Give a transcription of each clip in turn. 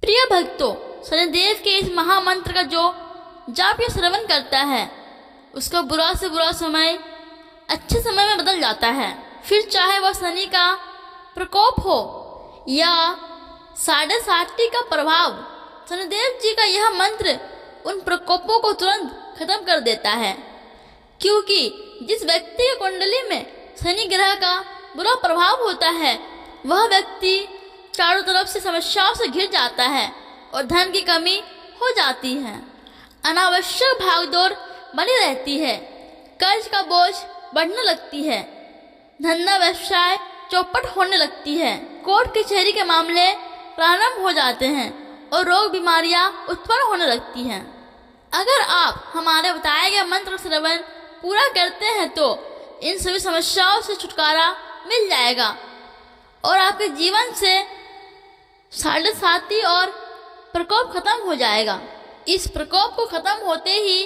प्रिय भक्तों, शनिदेव के इस महामंत्र का जो जाप या श्रवण करता है उसका बुरा से बुरा समय अच्छे समय में बदल जाता है। फिर चाहे वह शनि का प्रकोप हो या 7.5 का प्रभाव, शनिदेव जी का यह मंत्र उन प्रकोपों को तुरंत खत्म कर देता है। क्योंकि जिस व्यक्ति की कुंडली में शनि ग्रह का बुरा प्रभाव होता है वह व्यक्ति चारों तरफ से समस्याओं से घिर जाता है और धन की कमी हो जाती है। अनावश्यक भागदौड़ बनी रहती है, कर्ज का बोझ बढ़ने लगती है, धंधा व्यवसाय चौपट होने लगती है, कोर्ट कचहरी के मामले प्रारंभ हो जाते हैं और रोग बीमारियां उत्पन्न होने लगती हैं। अगर आप हमारे बताए गए मंत्र श्रवण पूरा करते हैं तो इन सभी समस्याओं से छुटकारा मिल जाएगा और आपके जीवन से 7.5 और प्रकोप खत्म हो जाएगा। इस प्रकोप को खत्म होते ही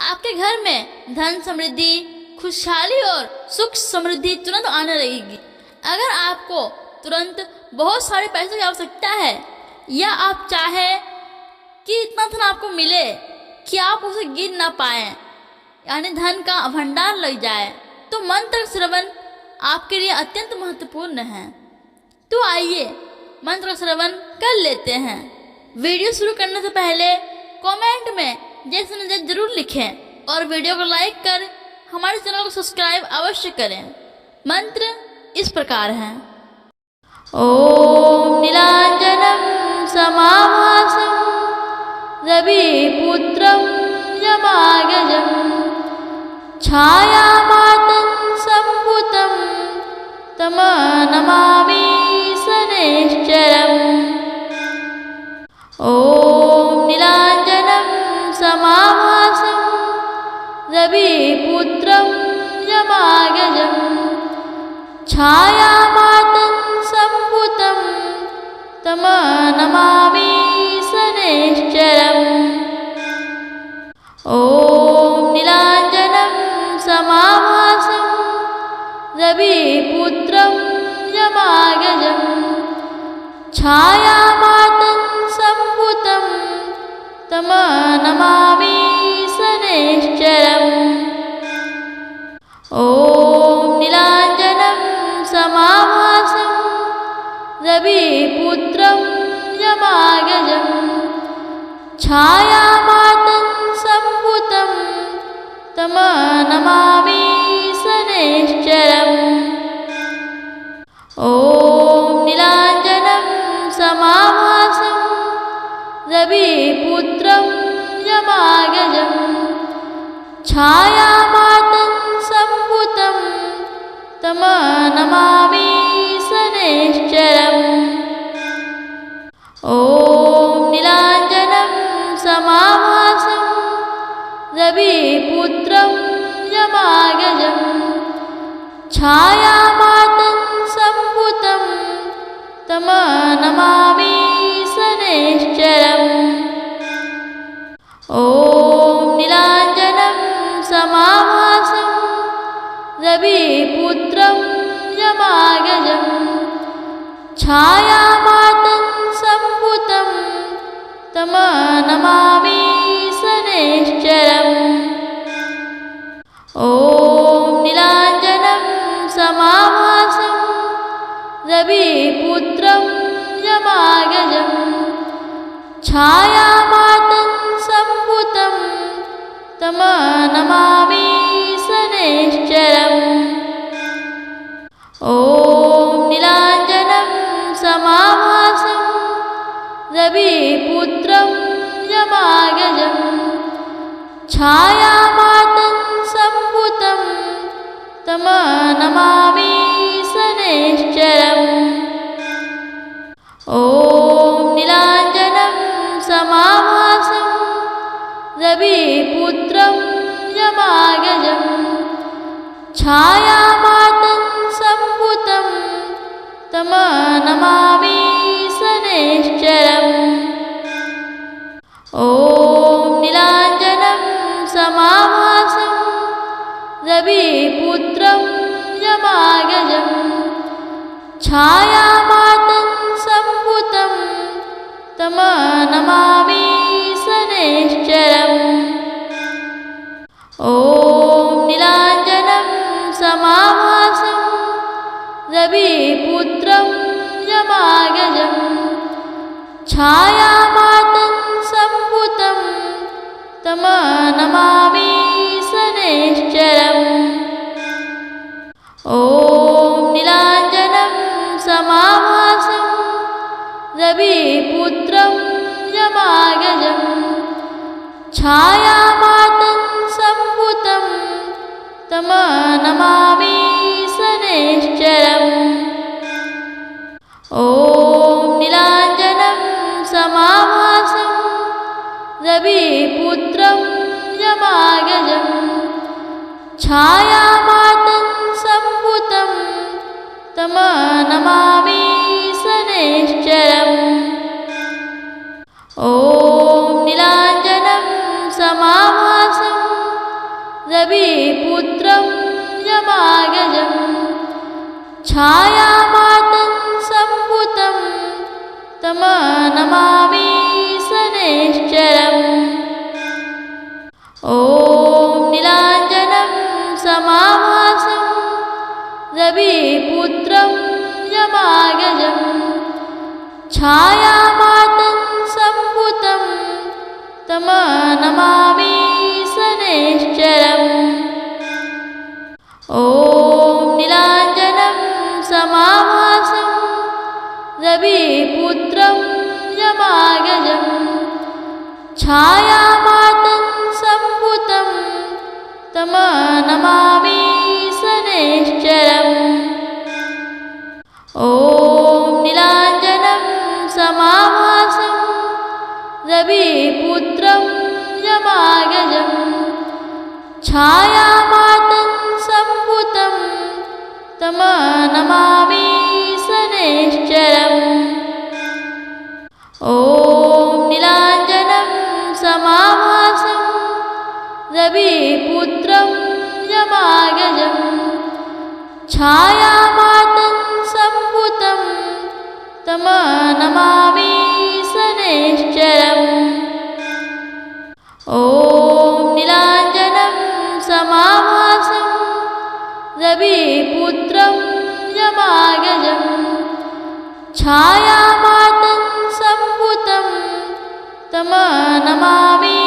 आपके घर में धन समृद्धि, खुशहाली और सुख समृद्धि तुरंत आने लगेगी। अगर आपको तुरंत बहुत सारे पैसों की आवश्यकता है या आप चाहे कि इतना धन आपको मिले कि आप उसे गिन ना पाए, यानी धन का भंडार लग जाए, तो मंत्र श्रवण आपके लिए अत्यंत महत्वपूर्ण है। तो आइए मंत्र श्रवण कर लेते हैं। वीडियो शुरू करने से पहले कमेंट में जय शनिदेव जरूर लिखें और वीडियो को लाइक कर हमारे चैनल को सब्सक्राइब अवश्य करें। मंत्र इस प्रकार है। ओम नीलांजनम समाभासम रविपुत्रम यमागजम छायामातं संभूतं तम नमामि शनैश्चरम्। ओम नीलांजनम समाभासं रविपुत्रं यमागजं छायामातं संभूतं तम नमामि शनैश्चरम्। ओम नीलांजनम समाभासं रविपुत्रं यमागजं छायामातं संभूतं तम नमामि शनैश्चरम्। ओम नीलांजनम समाभासं रविपुत्रं यमागजं छायामातं संभूतं तम नमामि शनैश्चरम्। ओम नीलांजनम समाभासं रविपुत्रं यमागजं छायामातं संभूतं तम नमामि शनैश्चरम्। ओम नीलांजनम समाभासं रविपुत्रं यमागजं छायामातं संभूतं तम नमामि शनैश्चरम्। ओम नीलांजनम समाभासं रविपुत्रं यमागजं छायामातं संभूतं तम नमामि शनैश्चरम्। ओम नीलांजनम समाभासं रविपुत्रं यमागजं छायामातं संभूतं तम नमामि शनैश्चरम्। ओम नीलांजनम समाभासं रविपुत्रं यमागजं छायामातं संभूतं तम नमामि शनैश्चरम्। ओम नीलांजनम समाभासं रविपुत्रं यमागजं छायामातं संभूतं तम नमामि शनैश्चरम्। ओम नीलांजनम समाभासं रविपुत्रं यमागजं छायामातं संभूतं तम नमामि शनैश्चरम्। ॐ नीलाञ्जनं समाभासं रविपुत्रं यमागजं छायामातङ्गसम्भूतं तं नमामि शनैश्चरम्। ॐ नीलाञ्जनं समाभासं रविपुत्रं यमागजं छायामातङ्गसम्भूतं तं नमामि शनैश्चरम्। ॐ नीलाञ्जनं समाभासं रविपुत्रं यमागजं छायामातङ्गसम्भूतं तं नमामि शनैश्चरम्। ॐ नीलाञ्जनं समाभासं रविपुत्रं यमागजं छायामातङ्गसम्भूतं तं नमामि शनैश्चरम्। ॐ नीलाञ्जनं समाभासं रविपुत्रं यमागजं छायामातङ्गसम्भूतं तं नमामि शनैश्चरम्। ॐ नीलाञ्जनं समाभासं रविपुत्रं यमागजं छायामातङ्गसम्भूतं तं नमामि शनैश्चरम्। ॐ नीलाञ्जनं समाभासं रविपुत्रं यमागजं छायामातङ्गसम्भूतं तं नमामि शनैश्चरम्। ॐ नीलाञ्जनं समाभासं रविपुत्रं यमागजं छायामातङ्गसम्भूतं तं नमामि शनैश्चरम्। ॐ नीलाञ्जनं समाभासं रविपुत्रं यमागजं छायामातङ्गसम्भूतं तं नमामि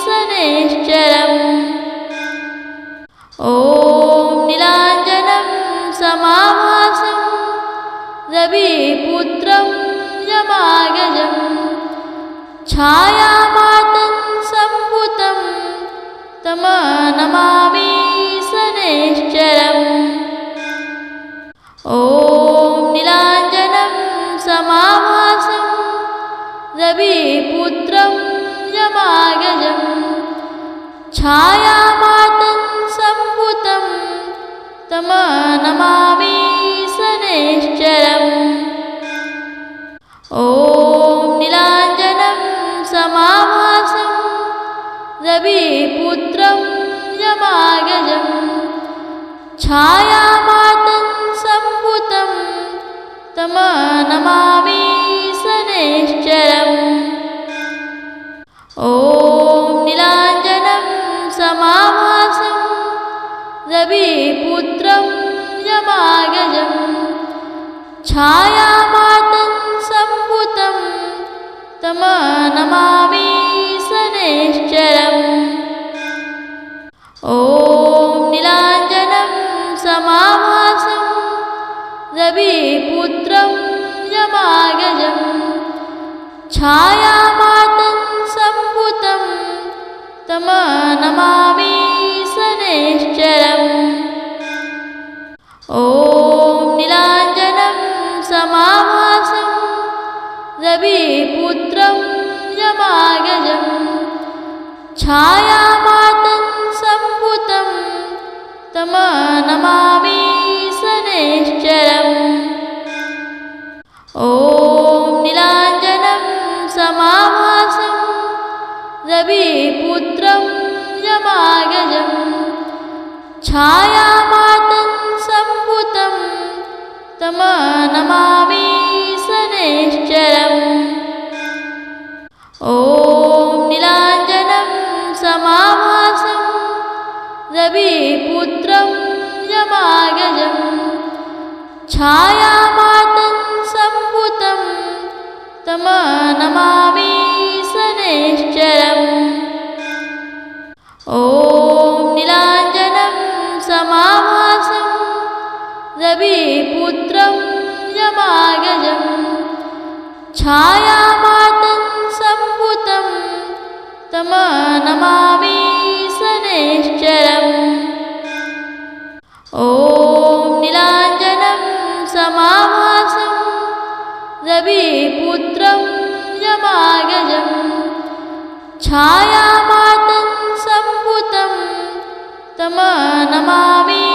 शनैश्चरम्। ॐ नीलाञ्जनं समाभासं रविपुत्रं यमागजं छायामातङ्गसम्भूतं तं नमामि शनैश्चरम्। ॐ नीलाञ्जनं समाभासं रविपुत्रं यमागजं छायामातङ्गसम्भूतं तं नमामि शनैश्चरम्। ॐ नीलाञ्जनं समाभासं रविपुत्रं यमागजं छायामातङ्गसम्भूतं तं नमामि शनैश्चरम्। ॐ नीलाञ्जनं समाभासं रविपुत्रं यमागजं छायामातङ्गसम्भूतं तं नमामि शनैश्चरम्। ॐ नीलाञ्जनं समाभासं रविपुत्रं यमागजं छायामातङ्गसम्भूतं तं नमामि शनैश्चरम्। ॐ नीलाञ्जनं समाभासं रविपुत्रं यमागजं छायामातङ्गसम्भूतं तं नमामि शनैश्चरम्। ॐ नीलाञ्जनं समाभासं रविपुत्रं यमागजं छायामातङ्गसम्भूतं तं नमामि शनैश्चरम्। ॐ नीलाञ्जनं समाभासं रविपुत्रं यमागजं छायामातं सम्भुतं तं नमामि शनैश्चरम्। ॐ नीलाञ्जनं समाभासं रविपुत्रं यमागजं छायामातं सम्भुतं तं नमामि शनैश्चरम्। ॐ नीलाञ्जनं समाभासं रविपुत्रं यमागजं छायामातं सम्भुतं तं नमामि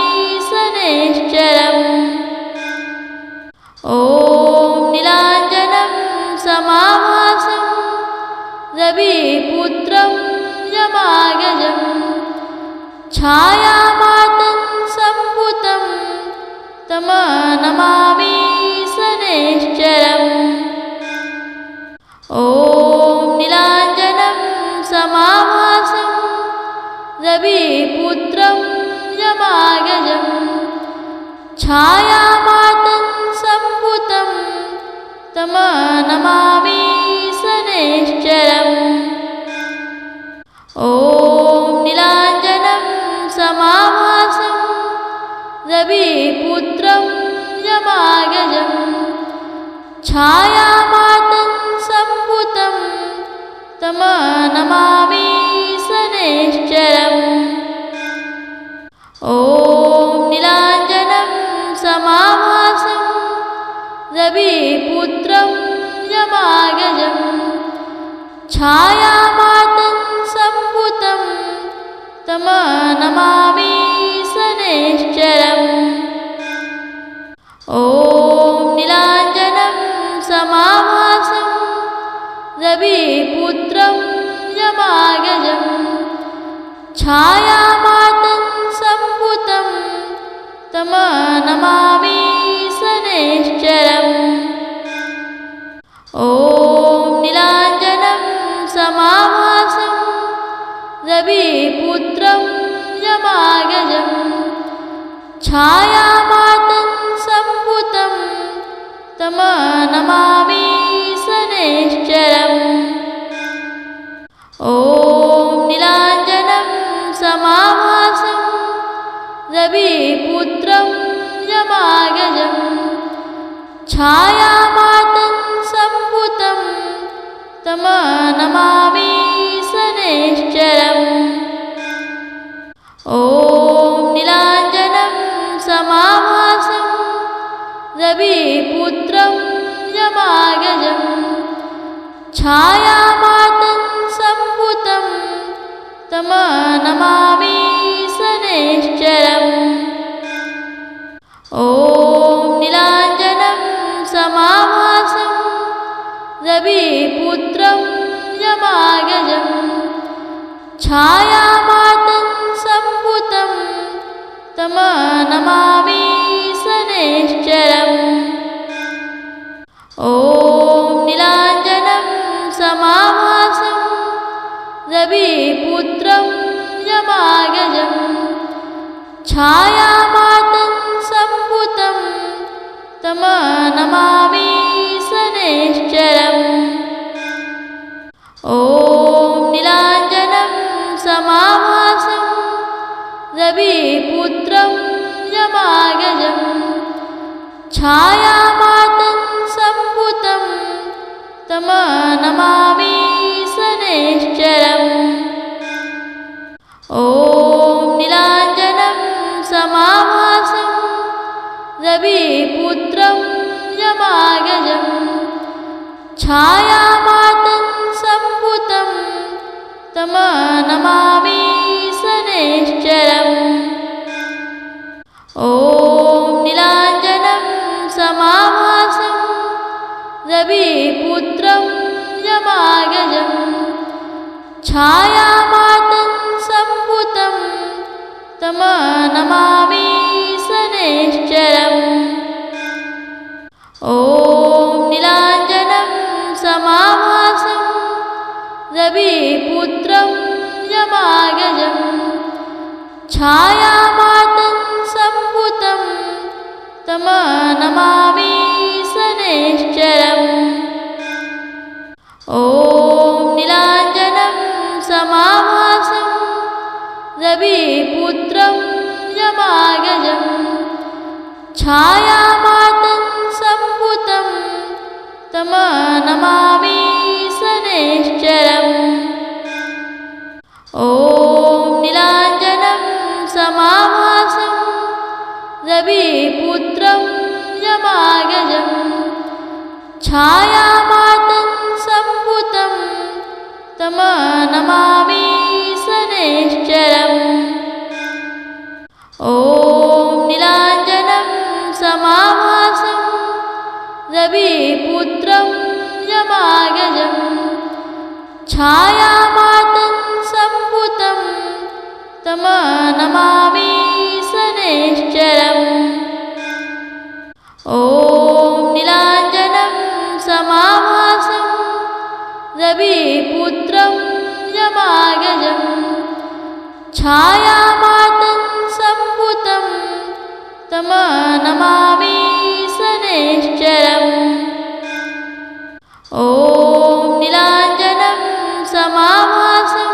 शनैश्चरम्। ॐ नीलाञ्जनं समाभासं रविपुत्रं यमागजं छायामातं सम्भुतं तं नमामि शनैश्चरम्। ॐ नीलाञ्जनं समाभासं रविपुत्रं यमागजं छायामातं सम्भुतं तं नमामि शनैश्चरम्। ॐ नीलाञ्जनं समाभासं रविपुत्रं यमागजं छायामातं सम्भुतं तं नमामि शनैश्चरम्। ॐ नीलाञ्जनं समाभासं रविपुत्रं यमागजं छायामातं सम्भुतं तं नमामि शनैश्चरम्। ॐ नीलाञ्जनं समाभासं रविपुत्रं यमागजं छायामातं सम्भुतं तं नमामि शनैश्चरम्। ॐ नीलाञ्जनं समाभासं रविपुत्रं यमागजं छायामातं सम्भुतं तं नमामि शनैश्चरम्। ॐ नीलाञ्जनं समाभासं रविपुत्रं यमागजं छायामातं सम्भुतं तं नमामि शनैश्चरम्। ॐ नीलाञ्जनं समाभासं रविपुत्रं यमागजं छायामातं सम्भुतं तं नमामि शनैश्चरम्। ॐ नीलाञ्जनं समाभासं रविपुत्रं यमागजं छायामातं सम्भुतं तं नमामि शनैश्चरम्। ॐ नीलाञ्जनं समाभासं रविपुत्रं यमागजं छायामातं सम्भुतं तं नमामि शनैश्चरम्। ॐ नीलाञ्जनं समाभासं रविपुत्रं यमागजं छायामातं सम्भुतं तं नमामि शनैश्चरम्। ॐ नीलाञ्जनं समाभासं रविपुत्रं यमागजं छायामातं सम्भुतं तं नमामि शनैश्चरम्। ॐ नीलाञ्जनं समाभासं रविपुत्रं यमागजं छायामातं सम्भुतं तं नमामि शनैश्चरम्। ॐ नीलाञ्जनं समाभासं छायामातं सम्भुतं तं नमामि शनैश्चरम्। ॐ नीलाञ्जनं समाभासं रविपुत्रं यमाग्रजं छायामातं सम्भुतं तं नमामि शनैश्चरम्। ॐ नीलाञ्जनं समाभासं रविपुत्रं यमाग्रजं छायामातं सम्भुतं तं नमामि शनैश्चरम्। ॐ नीलाञ्जनं समाभासं रविपुत्रं यमाग्रजं छायामातं सम्भुतं तं नमामि शनैश्चरम्। ॐ नीलाञ्जनं समाभासं रविपुत्रं यमाग्रजं छायामातं सम्भुतं तं नमामि शनैश्चरम्। ॐ नीलाञ्जनं समाभासं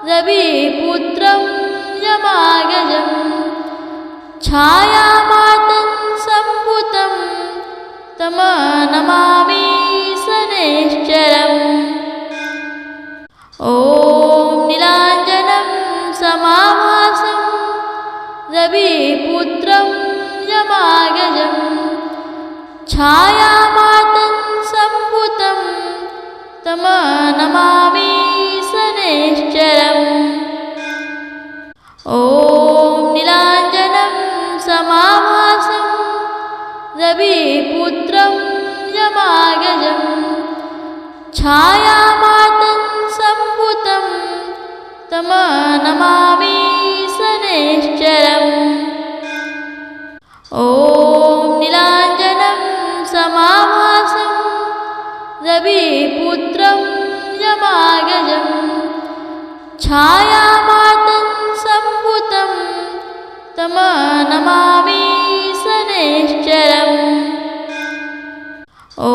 रविपुत्रं यमाग्रजं छायामातं सम्भुतं तं नमामि शनैश्चरम्। ॐ नीलाञ्जनं समाभासं रविपुत्रं यमाग्रजं छायामातं सम्भुतं तं नमामि शनैश्चरम्। ॐ नीलाञ्जनं समाभासं रविपुत्रं यमाग्रजं छायामातं सम्भुतं तं नमामि शनैश्चरम्। ॐ नीलाञ्जनं समाभासं रविपुत्रं यमाग्रजं छायामातं सम्भुतं तं नमामि शनैश्चरम्। ॐ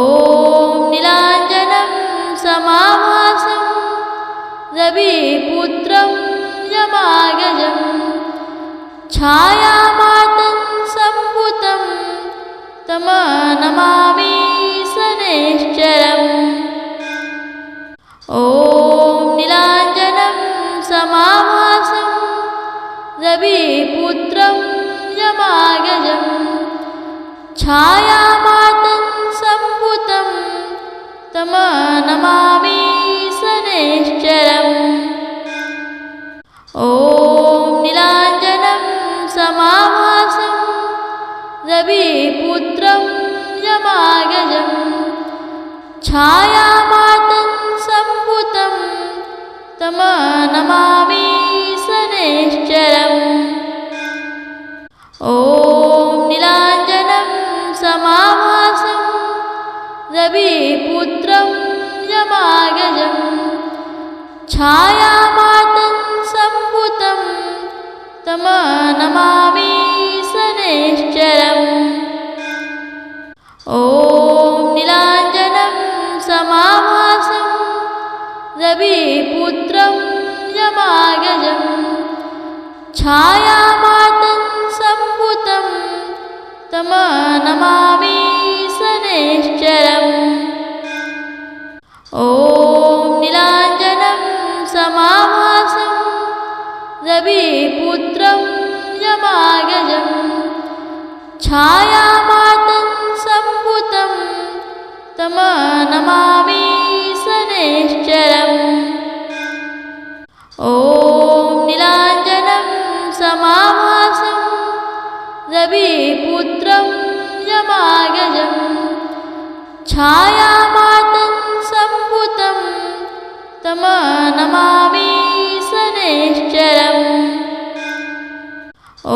नीलाञ्जनं समाभासं रविपुत्रं यमाग्रजं छायामातं सम्भुतं तं नमामि शनैश्चरम्। ॐ नीलाञ्जनं समाभासं रविपुत्रं यमाग्रजं छायामातं सम्भुतं तं नमामि शनैश्चरम्। ॐ नीलाञ्जनं समाभासं रविपुत्रं यमाग्रजं छायामातं सम्भुतं तं नमामि शनैश्चरम्। ॐ नीलाञ्जनं समाभासं रविपुत्रं यमाग्रजं छायामातं सम्भुतं तं नमामि शनैश्चरम्। ॐ नीलाञ्जनं समाभासं रविपुत्रं यमाग्रजं छायामातं सम्भुतं तं नमामि शनैश्चरम्। ॐ नीलाञ्जनं समाभासं रविपुत्रं यमाग्रजं छायामातं सम्भुतं तं नमामि शनैश्चरम्। ॐ नीलाञ्जनं समाभासं रविपुत्रं यमाग्रजं छायामातं सम्भुतं तं नमामि शनैश्चरम्। ॐ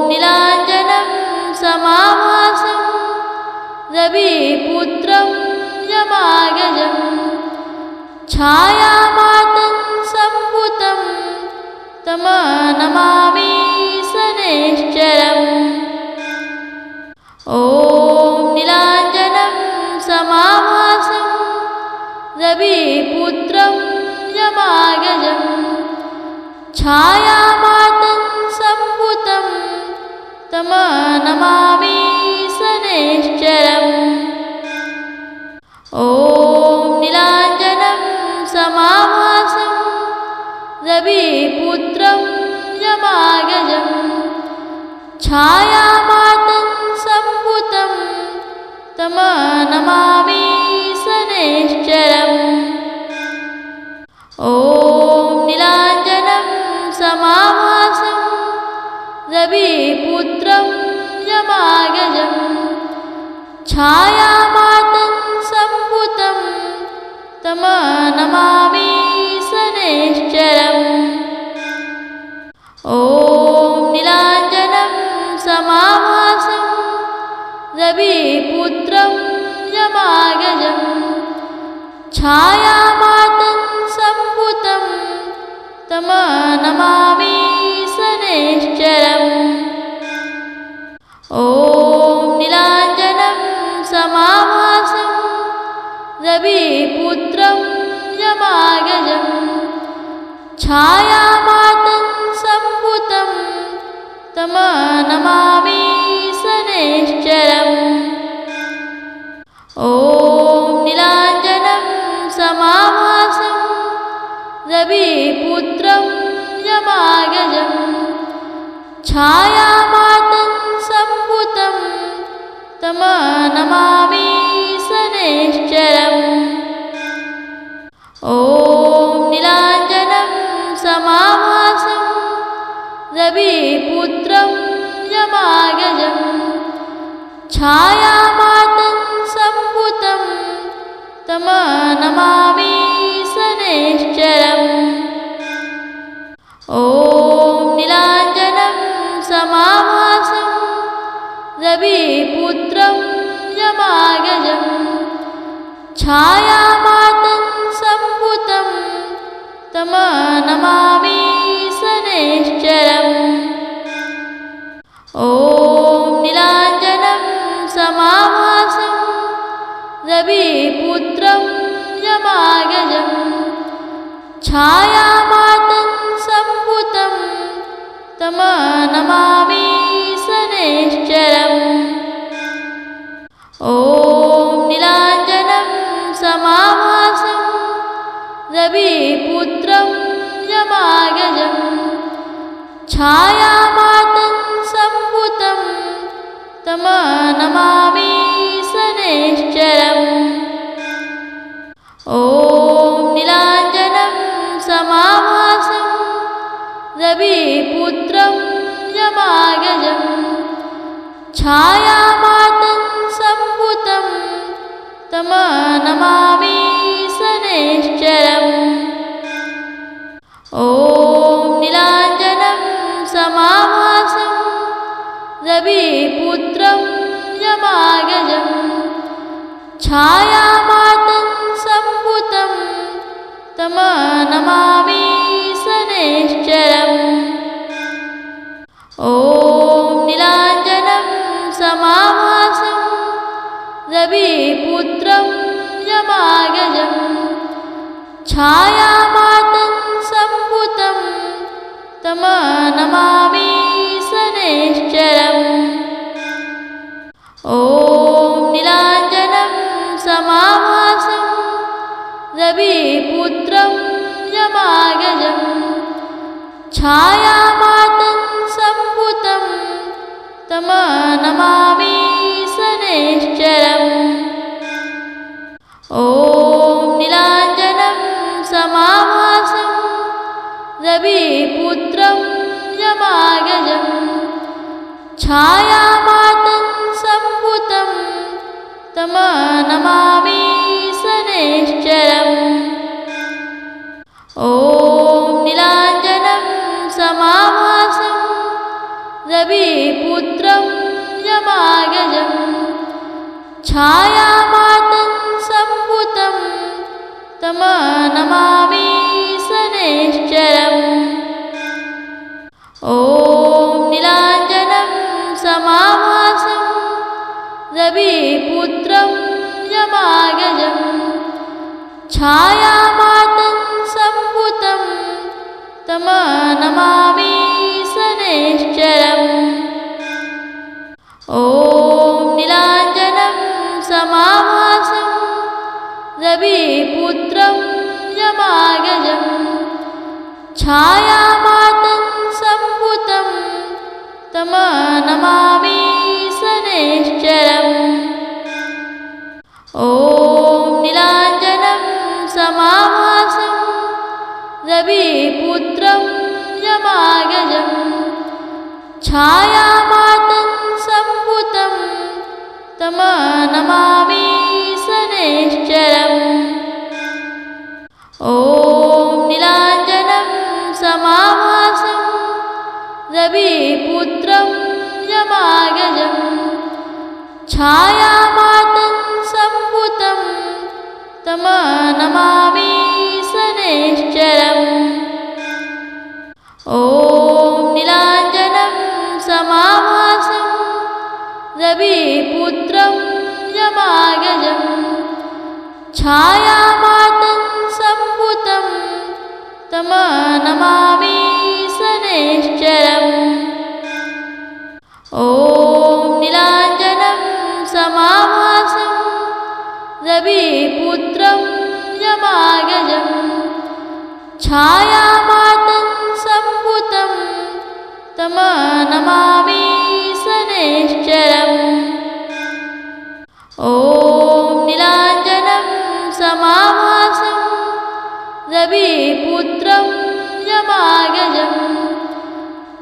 नीलाञ्जनं समाभासं रविपुत्रं यमाग्रजं छायामातं सम्भुतं तं नमामि शनैश्चरम्। ॐ नीलाञ्जनं समाभासं रविपुत्रं यमाग्रजं छायामातङ्गसम्भूतं तं नमामि शनैश्चरम्। ॐ नीलाञ्जनं समाभासं रविपुत्रं यमाग्रजं छायामातङ्गसम्भूतं तं नमामि शनैश्चरम्। ॐ नीलाञ्जनं समाभासं रविपुत्रं यमाग्रजं छायामातङ्गसम्भूतं तं नमामि शनैश्चरम्। ॐ नीलाञ्जनं समाभासं रविपुत्रं यमाग्रजं छायामातङ्गसम्भूतं तं नमामि शनैश्चरम्। ॐ नीलाञ्जनं समाभासं रविपुत्रं यमाग्रजं छायामातङ्गसम्भूतं तं नमामि शनैश्चरम्। ॐ नीलाञ्जनं समाभासं रविपुत्रं यमाग्रजं छायामातङ्गसम्भूतं तं नमामि शनैश्चरम्। ॐ नीलाञ्जनं समाभासं रविपुत्रं यमाग्रजं छायामातङ्गसम्भूतं तं नमामि शनैश्चरम्। ॐ नीलाञ्जनं समाभासं रविपुत्रं यमाग्रजं छायामातङ्गसम्भूतं तं नमामि शनैश्चरम्। ॐ नीलाञ्जनं समाभासं रविपुत्रं यमाग्रजं छायामातङ्गसम्भूतं तं नमामि शनैश्चरम्। ॐ नीलाञ्जनं समाभासं रविपुत्रं यमाग्रजं छायामातङ्गसम्भूतं तं नमामि शनैश्चरम्। ॐ नीलाञ्जनं समाभासं रविपुत्रं यमाग्रजं छायामातङ्गसम्भूतं तं नमामि शनैश्चरम्। ॐ नीलाञ्जनं समाभासं रविपुत्रं यमाग्रजं छायामातङ्गसम्भूतं तं नमामि शनैश्चरम्। ॐ नीलाञ्जनं समाभासं रविपुत्रं यमाग्रजं छायामातङ्गसम्भूतं तं नमामि शनैश्चरम्। ॐ नीलाञ्जनं समाभासं रविपुत्रं यमाग्रजं छायामातङ्गसम्भूतं तं नमामि शनैश्चरम्। ॐ नीलाञ्जनं समाभासं रविपुत्रं यमाग्रजं छायामातङ्गसम्भूतं तं नमामि शनैश्चरम्। ॐ नीलाञ्जनं समाभासं रविपुत्रं यमाग्रजं छायामातङ्गसम्भूतं तं नमामि शनैश्चरम्। छायामातं सम्भुतं तमनमामि शनैश्चरम्। ॐ नीलाञ्जनं समाभासं रविपुत्रं यमागजं छायामातं सम्भुतं तमनमामि शनैश्चरम्। ॐ नीलाञ्जनं समाभासं रविपुत्रं यमागजं छायामातं सम्भुतं तमनमामि शनैश्चरम्। ॐ नीलाञ्जनं समाभासं रविपुत्रं यमागजं छायामातं सम्भुतं तमनमामि शनैश्चरम्। ॐ नीलाञ्जनं समाभासं रविपुत्रं यमागजं छायामातं सम्भुतं तमनमामि शनैश्चरम्। ॐ नीलाञ्जनं समाभासं रविपुत्रं यमागजं छायामातं सम्भुतं तमनमामि शनैश्चरम्। ॐ नीलाञ्जनं समाभासं रविपुत्रं यमागजं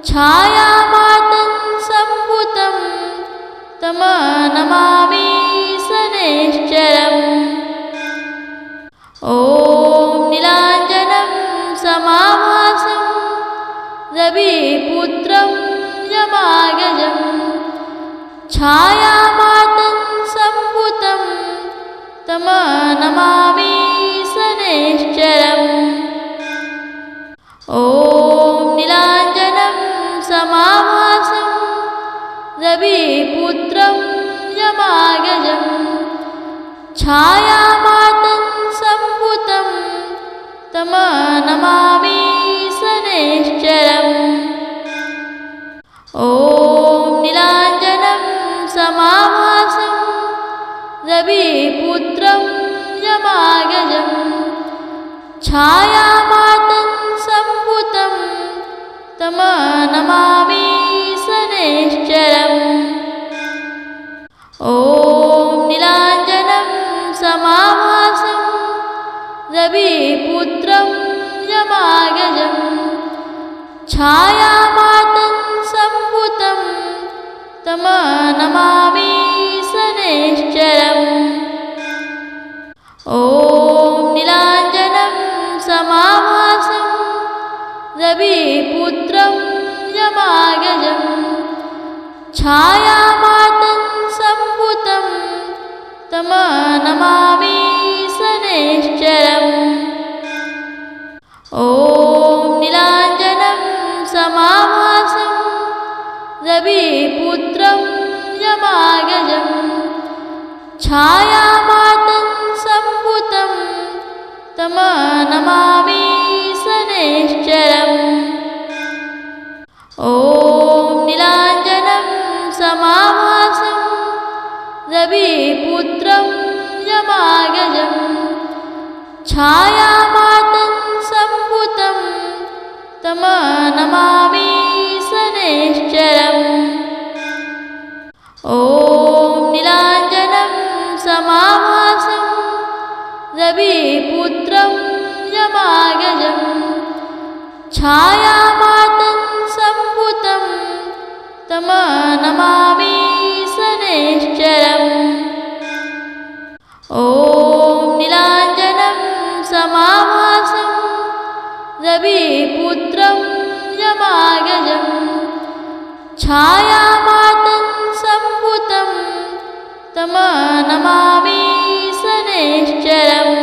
छायामातं सम्भुतं तमनमामि शनैश्चरम्। ॐ नीलाञ्जनं समाभासं रविपुत्रं यमागजं छायामातं सम्भुतं तमनमामि शनैश्चरम्। ॐ नीलाञ्जनं समाभासं रविपुत्रं यमागजं छायामातं सम्भुतं तमनमामि शनैश्चरम्। ॐ नीलाञ्जनं समाभासं रविपुत्रं यमागजं छायामातं सम्भुतं तमनमामि शनैश्चरम्। ॐ नीलाञ्जनं समाभासं रविपुत्रं यमागजं छायामातं सम्भुतं तमनमामि शनैश्चरम्। ॐ नीलाञ्जनं समाभासं रविपुत्रं यमागजं छायामातं सम्भुतं तमनमामि शनैश्चरम्। ॐ नीलाञ्जनं समाभासं रविपुत्रं यमागजं छायामातं सम्भुतं तमनमामि शनैश्चरम्। ॐ नीलाञ्जनं समाभासं रविपुत्रं यमागजं छायामातं सम्भुतं तमनमामि शनैश्चरम्। ॐ नीलाञ्जनं समाभासं रविपुत्रं यमागजं छायामातं सम्भुतं तमनमामि शनैश्चरम्। ॐ नीलाञ्जनं समाभासं रविपुत्रं यमागजं छायामातं सम्भुतं तमनमामि शनैश्चरम्।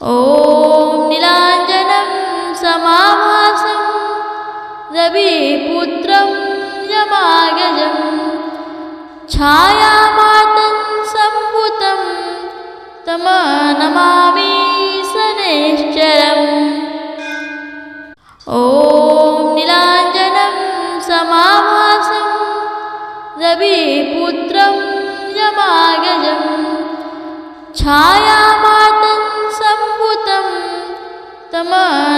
ॐ नीलाञ्जनं समाभासं रविपुत्रं यमागजं छायामातं सम्भुतं तमनमामि नमामि शनैश्चरम्। ॐ नीलाञ्जनं समाभासं रविपुत्रं यमागजं छायामातङ्गसम्भूतं तं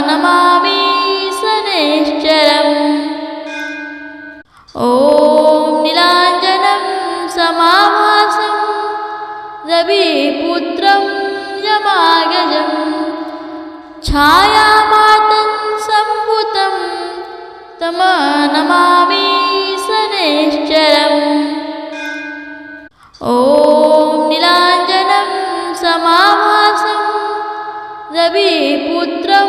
नमामि शनैश्चरम्। ॐ नीलाञ्जनं समाभासं रविपुत्रं यमागजं छायामातङ्गसम्भूतं तं नमामि शनैश्चरम्। ॐ नीलाञ्जनं समाभासं रविपुत्रं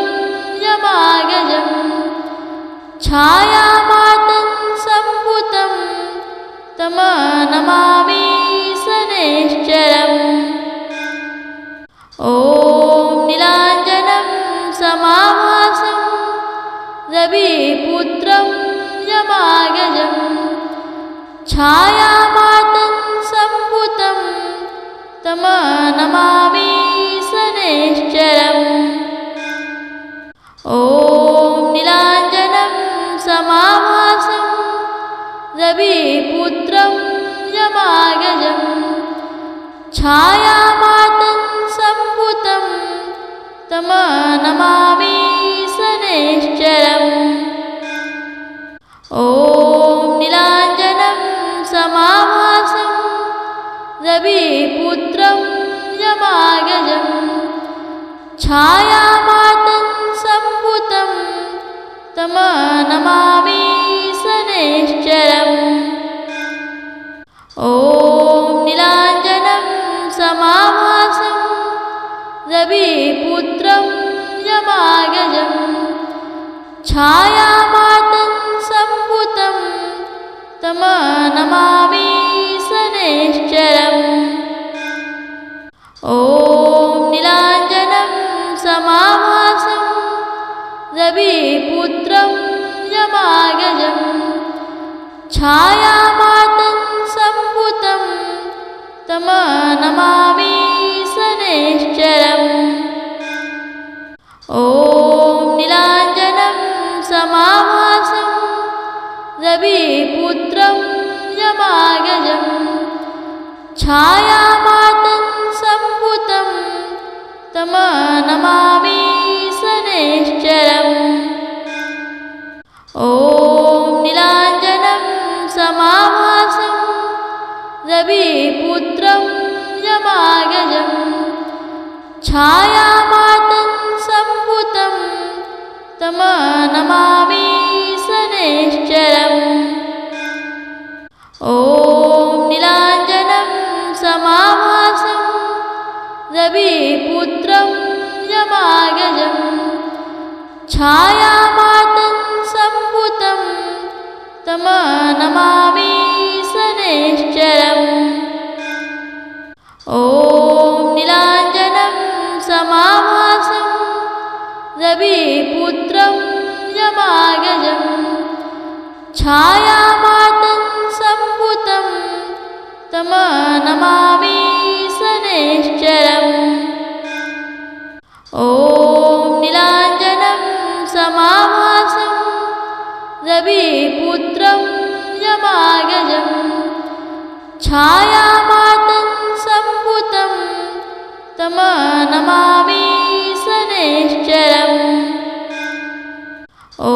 यमागजं छायामातङ्गसम्भूतं तं नमामि शनैश्चरम्। ॐ नीलाञ्जनं समाभासं रविपुत्रं यमागजं छायामातङ्गसम्भूतं तं नमामि शनैश्चरम्। ॐ नीलाञ्जनं समाभासं रविपुत्रं यमागजं छायामातङ्गसम्भूतं तं नमामि शनैश्चरम्। ॐ नीलाञ्जनं समाभासं रविपुत्रं यमागजं छायामातङ्गसम्भूतं तं नमामि शनैश्चरम्। ॐ नीलाञ्जनं समाभासं रविपुत्रं यमागजं छायामातङ्गसम्भूतं तं नमामि शनैश्चरम्। ॐ नीलाञ्जनं समाभासं रविपुत्रं यमागजं छायामातङ्गसम्भूतं तं नमामि शनैश्चरम्। ॐ नीलाञ्जनं समाभासं रविपुत्रं यमागजं छायामातङ्गसम्भूतं तं नमामि शनैश्चरम्। ॐ नीलाञ्जनं समाभासं रविपुत्रं यमागजं छायामातङ्गसम्भूतं तं नमामि शनैश्चरम्। ॐ नीलाञ्जनं समाभासं रविपुत्रं यमागजं छायामातङ्गसम्भूतं तं नमामि शनैश्चरम्। ॐ नीलाञ्जनं समाभासं रविपुत्रं यमागजं छायामातङ्गसम्भूतं तं नमामि शनैश्चरम्। ॐ नीलाञ्जनं समाभासं रविपुत्रं यमागजं छायामातङ्गसम्भूतं तं नमामि शनैश्चरम्। ॐ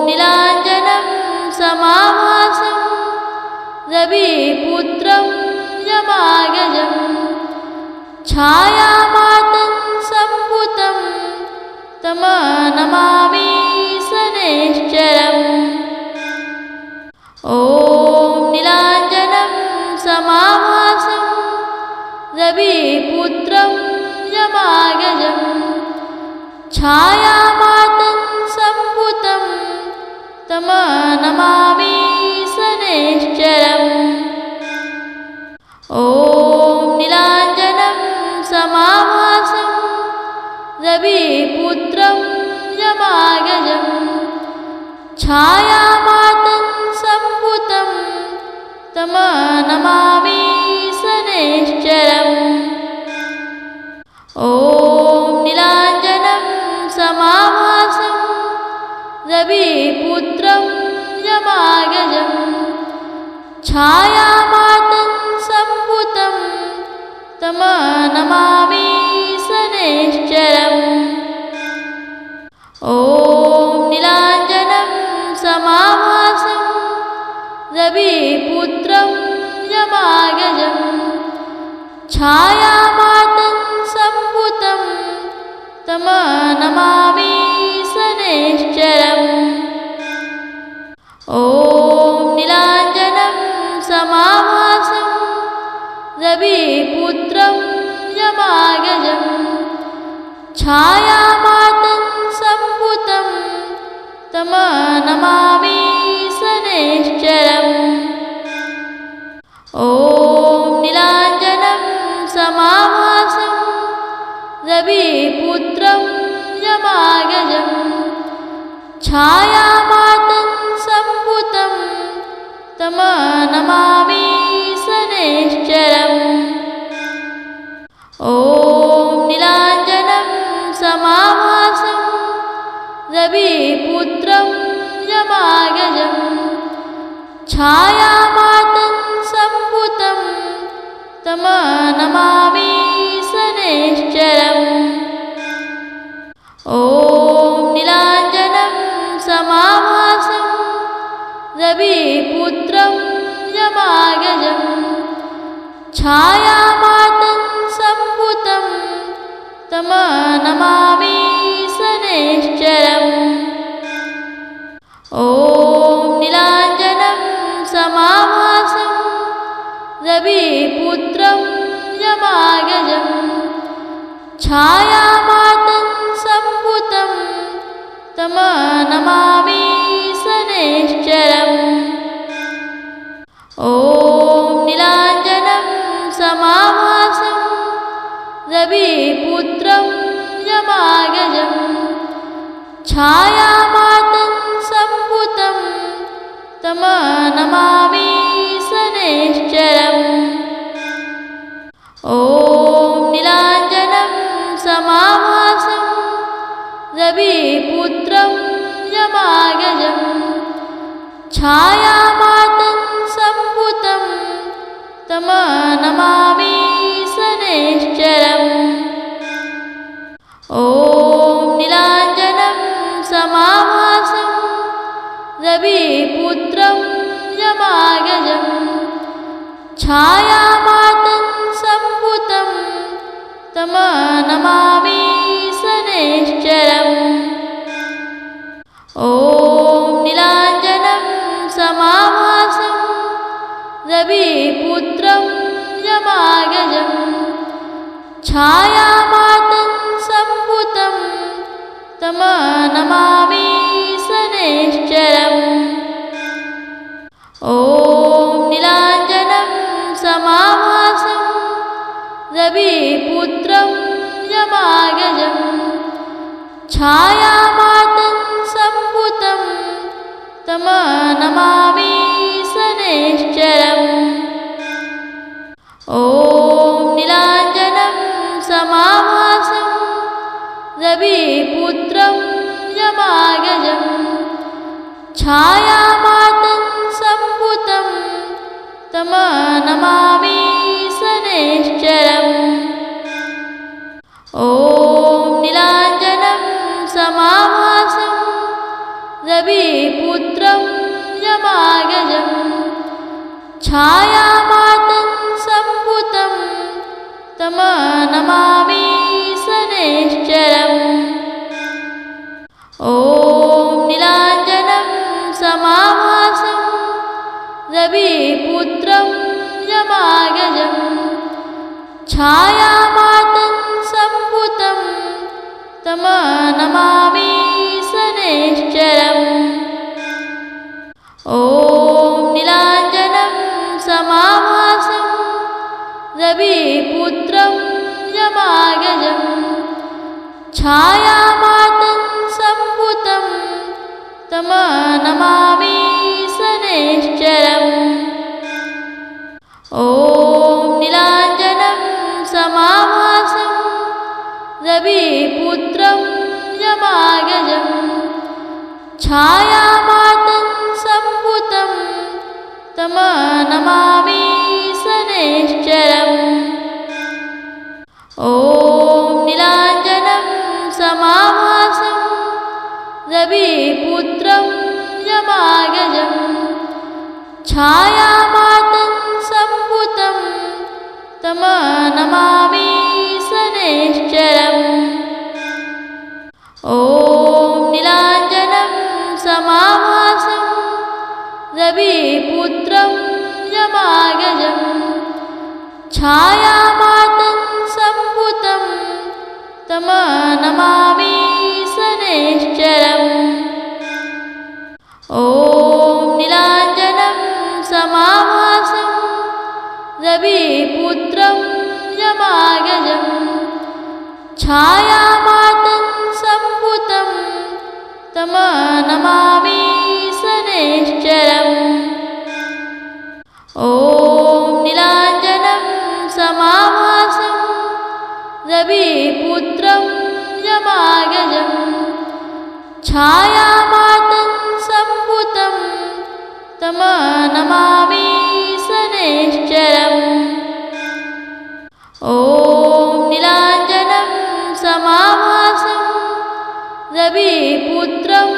नीलाञ्जनं समाभासं रविपुत्रं यमागजं छायामातङ्गसम्भूतं तं नमामि शनैश्चरम्। ॐ नीलाञ्जनं समाभासं रविपुत्रं यमागजं छायामातङ्गसम्भूतं तं नमामि शनैश्चरम्। ॐ नीलाञ्जनं समाभासं रविपुत्रं यमागजं छायामातङ्गसम्भूतं तं नमामि शनैश्चरम्। रविपुत्रं यमागजं छायामातं सम्भुतं तं नमामि शनैश्चरम्। ॐ नीलाञ्जनं समाभासं रविपुत्रं यमागजं छायामातं सम्भुतं तं नमामि शनैश्चरम्। ॐ नीलाञ्जनं समाभासं रविपुत्रं यमागजं छायामातं सम्भुतं तं नमामि शनैश्चरम्। ॐ नीलाञ्जनं समाभासं रविपुत्रं यमागजं छायामातं सम्भुतं तं नमामि शनैश्चरम्। ॐ नीलाञ्जनं समाभासं रविपुत्रं यमागजं छायामातं सम्भुतं तं नमामि शनैश्चरम्। ॐ नीलाञ्जनं समाभासं रविपुत्रं यमागजं छायामातं सम्भुतं तं नमामि शनैश्चरम्। ॐ नीलाञ्जनं समाभासं रविपुत्रं यमागजं छायामातं सम्भुतं तं नमामि शनैश्चरम्। ॐ नीलाञ्जनं समाभासं रविपुत्रं यमागजं छायामातं सम्भुतं तं नमामि शनैश्चरम्। ॐ नीलाञ्जनं समाभासं रविपुत्रं यमागजं छायामातं सम्भुतं तं नमामि शनैश्चरम्। ॐ नीलाञ्जनं समाभासं रविपुत्रं यमागजं छायामातं सम्भुतं तं नमामि शनैश्चरम्। ॐ नीलाञ्जनं समाभासं रविपुत्रं यमागजं छायामातं सम्भुतं तं नमामि शनैश्चरम्। ॐ नीलाञ्जनं समाभासं रविपुत्रं यमागजं छायामातं सम्भुतं तं नमामि शनैश्चरम्। ॐ नीलाञ्जनं समाभासं रविपुत्रं यमागजं छायामातं सम्भुतं तं नमामि शनैश्चरम्। ॐ नीलाञ्जनं समाभासं रविपुत्रं यमागजं छायामातं सम्भुतं तं नमामि शनैश्चरम्। ॐ नीलाञ्जनं समाभासं रविपुत्रं यमागजं छायामातं सम्भुतं तं नमामि शनैश्चरम्। ॐ नीलाञ्जनं समाभासं रविपुत्रं यमागजं छायामातं सम्भुतं तं नमामि शनैश्चरम्। ॐ नीलाञ्जनं समाभासं रविपुत्रं यमागजं छायामातं सम्भुतं तं नमामि शनैश्चरम्। ॐ नीलाञ्जनं समाभासं रविपुत्रं यमाग्रजं छायामातं सम्भुतं तं नमामि शनैश्चरम्। ॐ नीलाञ्जनं समाभासं रविपुत्रं यमाग्रजं छायामातं सम्भुतं तं नमामि शनैश्चरम्। ॐ नीलाञ्जनं समाभासं रविपुत्रं यमाग्रजं छायामातं सम्भुतं तं नमामि शनैश्चरम्। ॐ नीलाञ्जनं समाभासं रविपुत्रं यमाग्रजं छायामातं सम्भुतं तं नमामि शनैश्चरम्। ॐ नीलाञ्जनं समाभासं रविपुत्रं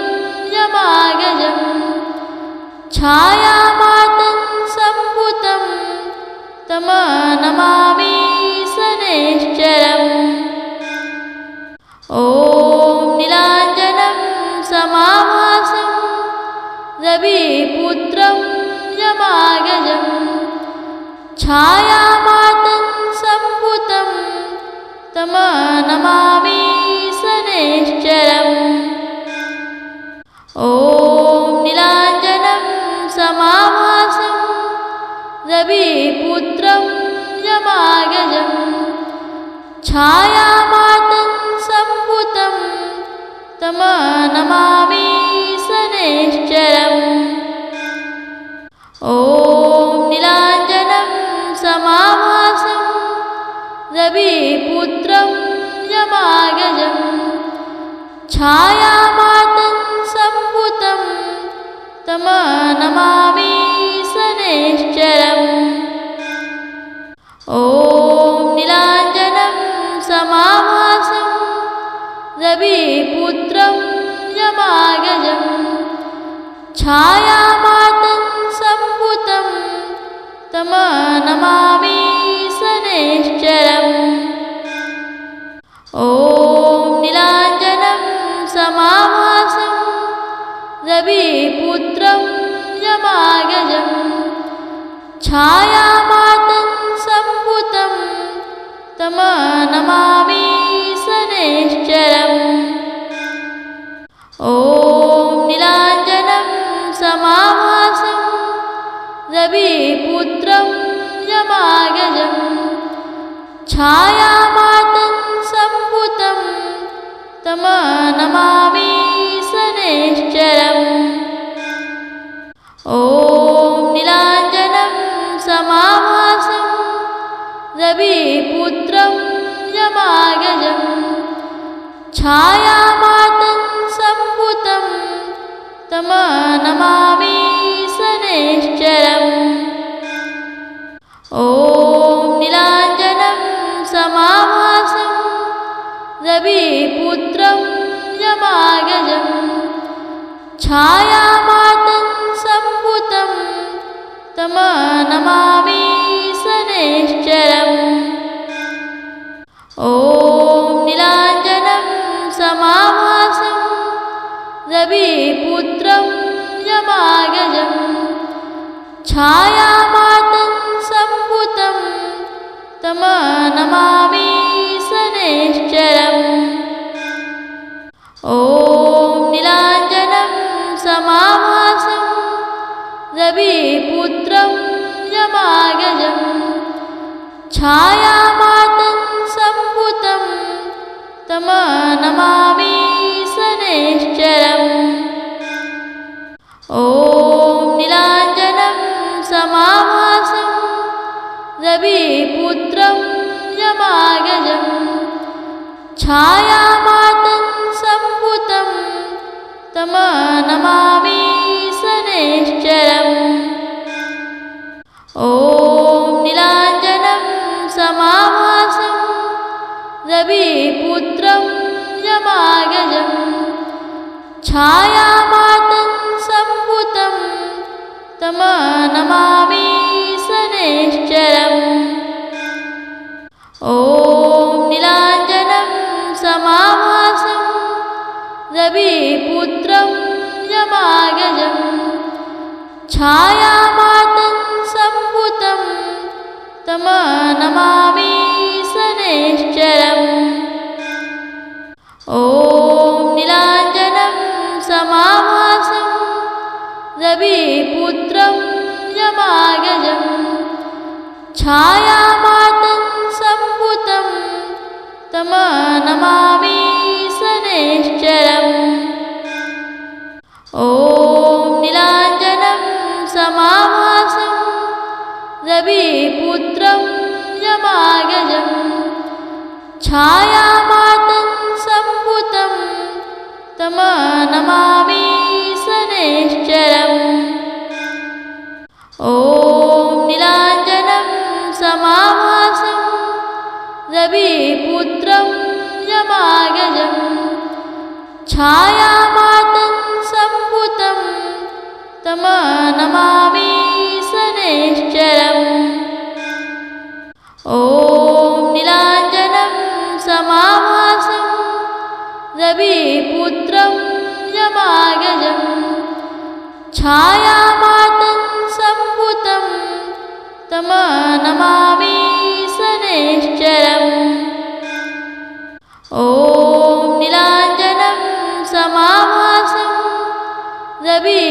यमाग्रजं छायामातं सम्भुतं तं नमामि शनैश्चरम्। ॐ नीलाञ्जनं समाभासं रविपुत्रं यमाग्रजं छायामातं सम्भुतं तं नमामि शनैश्चरम्। ॐ नीलाञ्जनं समाभासं रविपुत्रं यमाग्रजं छायामातं सम्भुतं तं नमामि शनैश्चरम्। ॐ नीलाञ्जनं समाभासं रविपुत्रं यमाग्रजं छायामातं सम्भुतं तं नमामि शनैश्चरम्। ॐ नीलाञ्जनं समाभासं रविपुत्रं यमाग्रजं छायामातं सम्भुतं तं नमामि शनैश्चरम्। ॐ नीलाञ्जनं समाभासं रविपुत्रं यमाग्रजं छायामातं सम्भुतं तं नमामि शनैश्चरम्। ॐ नीलाञ्जनं समाभासं रविपुत्रं यमाग्रजं छायामातं सम्भुतं तं नमामि शनैश्चरम्। ॐ नीलाञ्जनं समाभासं रविपुत्रं यमाग्रजं छायामातं सम्भुतं तं नमामि शनैश्चरम्। ॐ नीलाञ्जनं समाभासं रविपुत्रं यमाग्रजं छायामातं सम्भुतं तं नमामि शनैश्चरम्। ॐ नीलाञ्जनं समाभासं रविपुत्रं यमाग्रजं छायामातं सम्भुतं तं नमामि शनैश्चरम्। ॐ नीलाञ्जनं समाभासं रविपुत्रं यमाग्रजं छायामातं सम्भुतं तं नमामि शनैश्चरम्। ॐ नीलाञ्जनं समाभासं रविपुत्रं यमाग्रजं छायामातं सम्भुतं तं तं नमामि शनैश्चरम्। ॐ नीलाञ्जनं समाभासं रविपुत्रं यमाग्रजं छायामातङ्गसम्भूतं तं नमामि शनैश्चरम्। ॐ नीलाञ्जनं समाभासं रविपुत्रं यमाग्रजं छायामातङ्गसम्भूतं तं नमामि शनैश्चरम्। ॐ नीलाञ्जनं समाभासं रविपुत्रं यमाग्रजं छायामातङ्गसम्भूतं तं नमामि शनैश्चरम्। ॐ नीलाञ्जनं समाभासं रविपुत्रं यमाग्रजं छायामातङ्गसम्भूतं तं नमामि शनैश्चरम्। ॐ नीलाञ्जनं समाभासं रविपुत्रं यमाग्रजं छायामातङ्गसम्भूतं तं नमामि शनैश्चरम्। ॐ नीलाञ्जनं समाभासं रविपुत्रं यमाग्रजं छायामातङ्गसम्भूतं तं नमामि शनैश्चरम्। ॐ नीलाञ्जनं समाभासं रवि